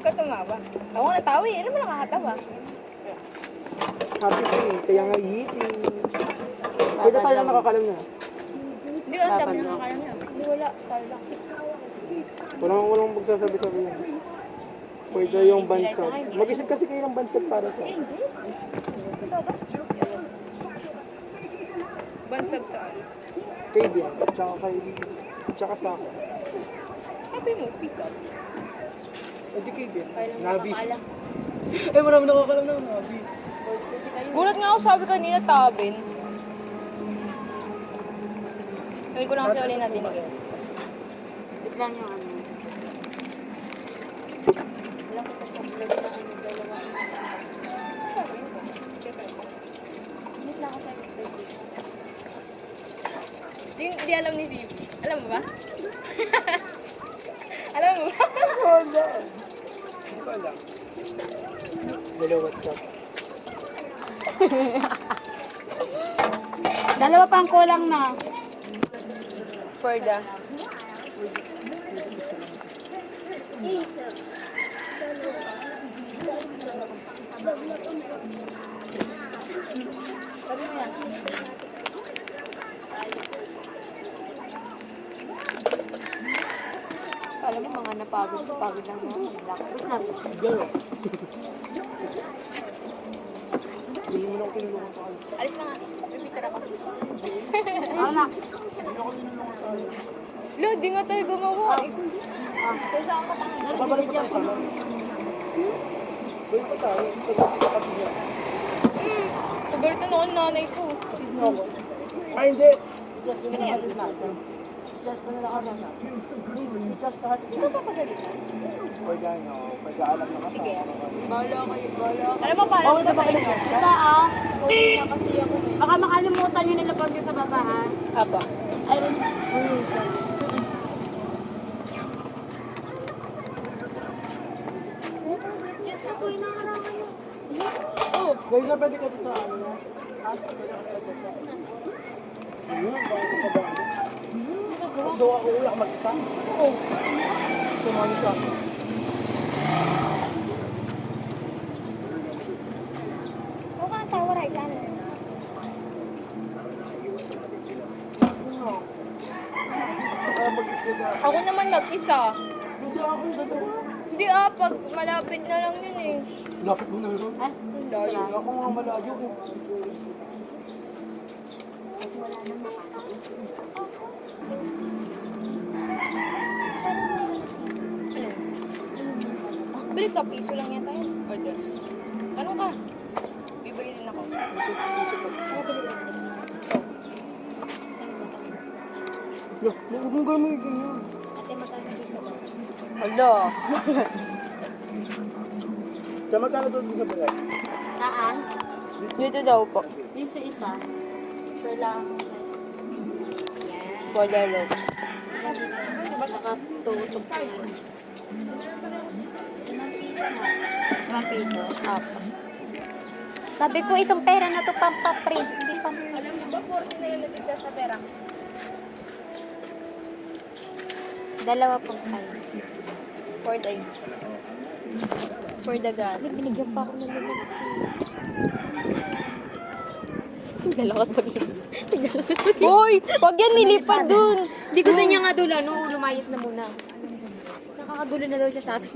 ka tumawa. Ako natawa eh. Ano mo nakakatawa? Happy siya eh. Kaya nga eating. Pwede tayo lang nakakalam na. Hindi ko ang sabi nakakalam niya. Hindi wala. Tayo lang. Walang magsasabi-sabi yan. Pwede yung bansag. Mag-isip kasi kayo ng bansag para sa... Bansag saan? Kay Bian. Tsaka sa akin. Sabi mo, pick up. Hindi kay Bian. Nabi. Eh, marami nakakalam na Nabi. Gulat nga ako sabi kanina, Tabin. Sabi ko lang kasi ulit natin again. Tignan yung ano. Wala ko pa sa vlog na ano, dalawa. Hindi lang ako sa yesterday. Hindi alam ni Ziv. Alam mo ba? Alam mo ba? Wala. Hindi ko alam. Hello, what's up? Dalawa pang kulang na. Porda. Sabi mo yan. Alam mo, mga napagod lang mo. Tapos na. Hindi mo na ako tinulungan sa akin. Alis na nga. May picture ako. Ano? Hindi ako tinulungan sa akin. Lo, di nga tayo gumawa. Kaysa ako matangin. Babalik pa tayo sa akin. Balik pa tayo. Kasi ka kasi niya. Pagalitan ako ng nanay ko. Ay, hindi. Just na natin natin. Just na natin. Just na natin. Ikaw pa pagalitan? Pwede ano, pwede alam na kasi. Sige. Bahala kayo, bahala. Alam mo, parang Bawal na ba kayo? Ito story na kasi ako eh. Baka makalimutan nyo nilapag nyo sa baba ha. Apa. Ayun. Just na tuloy na harangan yun. Oh, Guys, na pwede ka dito sa ano na. Pwede ka dito sa Ayun, bakit ka ba? So ako uwi ako mag-isa? oh. Tumani ka. Huwag ka nang tawa, Rai. Saan? Kaya mag-isa ka. Ako naman mag-isa. Hindi ako dalawa. Hindi pag malapit na lang yun eh. Lapit mo na rin. Ang layo. Ako nga malayo ko. Ano? Balik ka, piso lang yata yun. Order. Tanong ka. Bibili din ako. Yo, huwag mong gawin mo yung ganyan. Ate, magkano di sa baba? Hala. Kaya magkano doon sa balat? Saan? Dito daw po. Di sa isa. Kailangan mo. Border loaf. Nakatutok pa yun. 5 piso na. 5 piso? Apa. Sabi ko itong pera na to pampapre. Hindi pam... Alam mo ba, 40 na yung natigdas sa pera? Dalawa pang kayo. For the For the God. Binigyan pa ako ng limit. Galakot pa rin. Hoy! Wag yan nilipad dun! Hindi ko sa niya nga doon, ano, lumayas na muna. Nakakagulo na daw siya sa atin.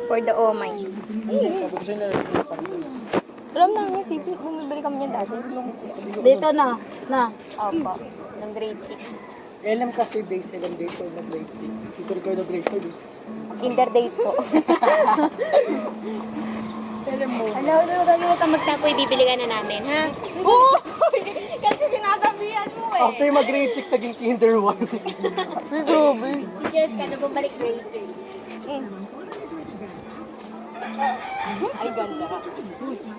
For the oh my. Sabi ko sa'yo na Alam na niya, sipi. Bumibili kami niyan dati. Dito na. Na. Opo. Ng grade 6. LM kasi days, LM days ko na grade 6. Ito rin kayo na grade 5 eh. Kinder days po. LM mo. Ano, huwag kang magtapoy, bibili ka na namin, ha? Oo! Kasi sinasabihan mo eh. After mag-grade 6, naging kinder 1. Grabe. Si Jessica na bumalik grade 3. Ay, ganda ka.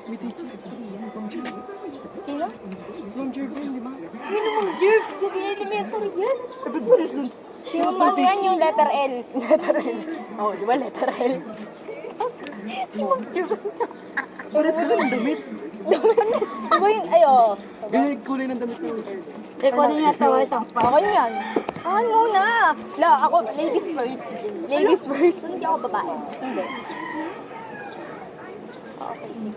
May teacher. Sino? Si Ma'am Jervin, di ba? Yun naman, Jerv. Kasi elementary yan. Eh, ba't ba reason? Si Ma'am yan yung letter L. Letter L. Oo, di ba letter L? Si Ma'am Jerv. Oras ka ng damit. Diba yun? Ay, oo. Ganyan kulay ng damit ko. Kunin niya ito, isang pa. Akin yan. Akin muna. La, ako, ladies first. Ladies first. Hindi ako babae. Hindi. Okay, sige.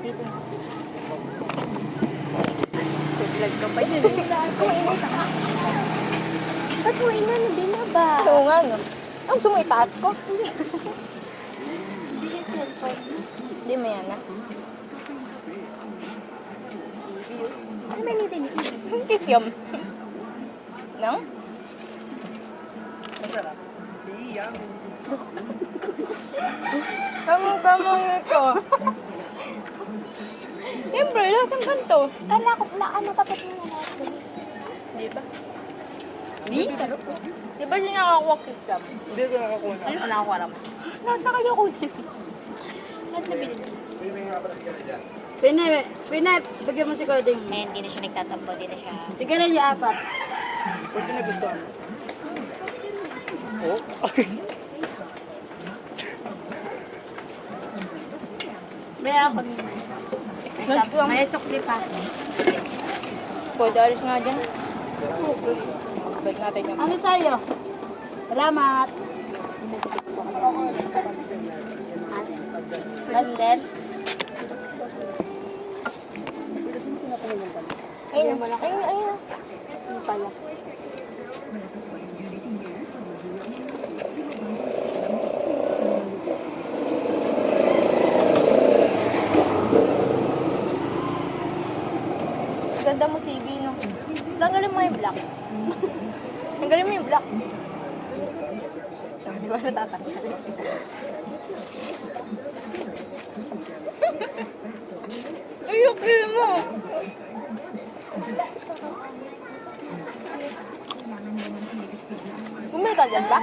Dito na. Vlog ka pa yun. Ba't mo ina na binaba? Oo nga, no? Ang gusto mo itaas ko? Hindi mo yan, ah. Ano ba nito ni Kikiam? Nang? Masarap. Kamang ito. Siyempre, lahat ng ganito. Kala ko, ano papat mo na lahat? Di ba? Di? Sarap po. Di ba siya nakakuha Kikiam? Hindi ko nakakuha na. Ano ka nakakuha naman? Nasa kayo kunin. Nasa bilhin. Pinay, bigyan mo si Coding. Ngayon, di na siya nagtatampo. Di na siya... Sige rin yung apat. Pwede na gusto ano? Oh? May ako. May sukli pa. Pwede alis nga dyan. Balik natin yung... Ano sa'yo? Salamat. Landen. Ayun, ayun, ayun. Ayun pala. Ganda mo si no? Tanggalin mo yung black. Tanggalin mo yung black. Di ba natatanggal? Ay, okay mo! Bumili ka dyan ba?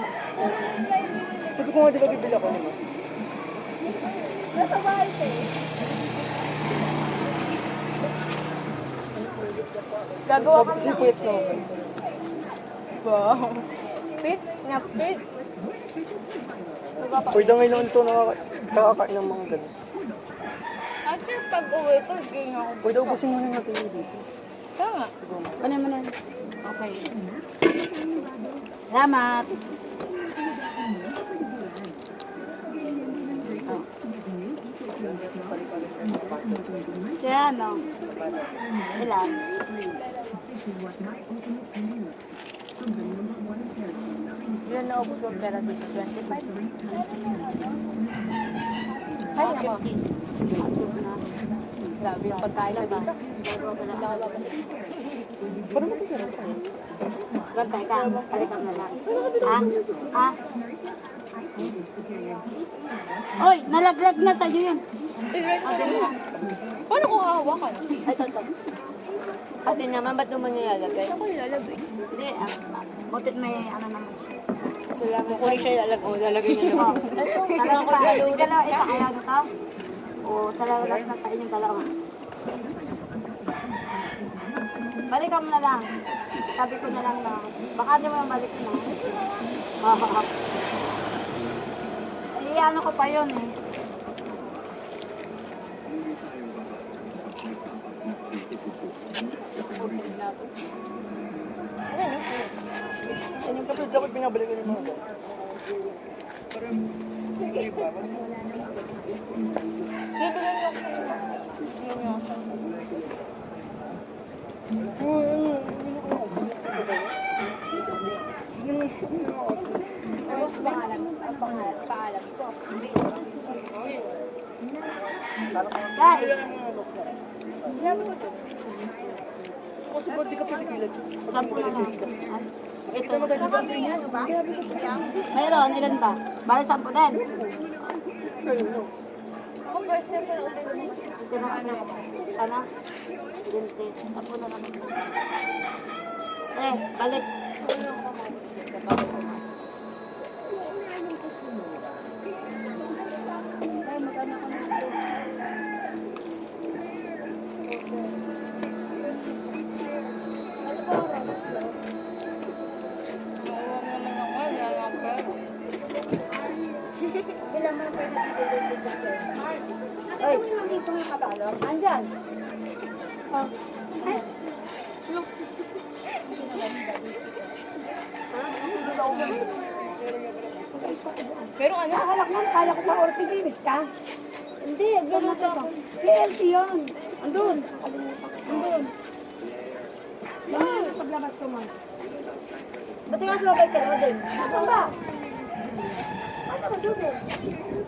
Sabi ko nga di ba bibili ako naman? Nasa bahay ko eh. Gagawa ka Kasi na. pwede na ako. Wow. Pit na pit. Pwede ngayon ito nakakain ng mga ganun. Ate, pag uwi ko, ganyan ako. Pwede ubusin mo na natin yun dito. Kaya nga. Ano mo na? Okay. Salamat. Kaya ano? Ilan? Ilan na ubos yung pera dito? 25? Ay, ako. Grabe yung pagkain ko dito. Parang matitira pa. Gantay ka. Balikan na lang. Ha? Ha? Oy, nalaglag na sa'yo yun. Paano ko hahawakan? Ay, ito. Ate naman, ba't naman nilalagay? Ako nilalagay. Hindi, butit may ano naman siya. Salamat ko siya lalagay niya naman. Talaga ba? Yung dalawa, isa kaya na to? O talaga last na sa inyong dalawa? Balikan mo na lang. Sabi ko na lang na, baka di mo nang balik na. Ano ko pa yun eh. Ano yung kapit dapat pinabalikan yung mga ganun? Parang, hindi ba? Bibigyan niyo ako. Bibigyan niyo ako. Ano pangalan? Ang pangalan ko. Dai! Sinabi ko to. Kasi ba't di ka pinigilan siya? Sampu na lang. Ito mo tayo dito. Ano ba? Mayroon, ilan ba? Bale, 10 din. Ako first time ko na ulit. Ito na ano. Ano? 20. 10 na lang. Balik. Bilang mo pwede dito sa Gusto mo yung kabalot? Andyan. Oh. Ay. Look. Pero ano? Kala ko pa orthopedist ka? Hindi, nagluluto ako. Si LT yun. Andun. Andun. Yan, paglabas ko man. Ba't nga sumabay ka naman din? Saan ba? Ano ka doon eh?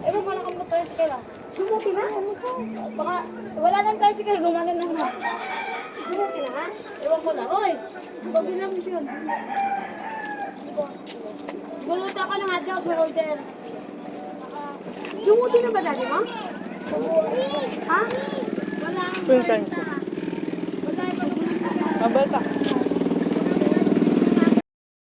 Ewan ko lang kung mag-tricycle ah. Lumuti na? Baka wala nang tricycle, gumana na nga. Lumuti na ha? Ewan ko lang. Oy, bago namin yun. Guluto ako ng hotdog sa order. Lumuti na ba dati mo? Ha? Wala. Pinsan ko. Wala yung pag-ulit. Mabalik ka.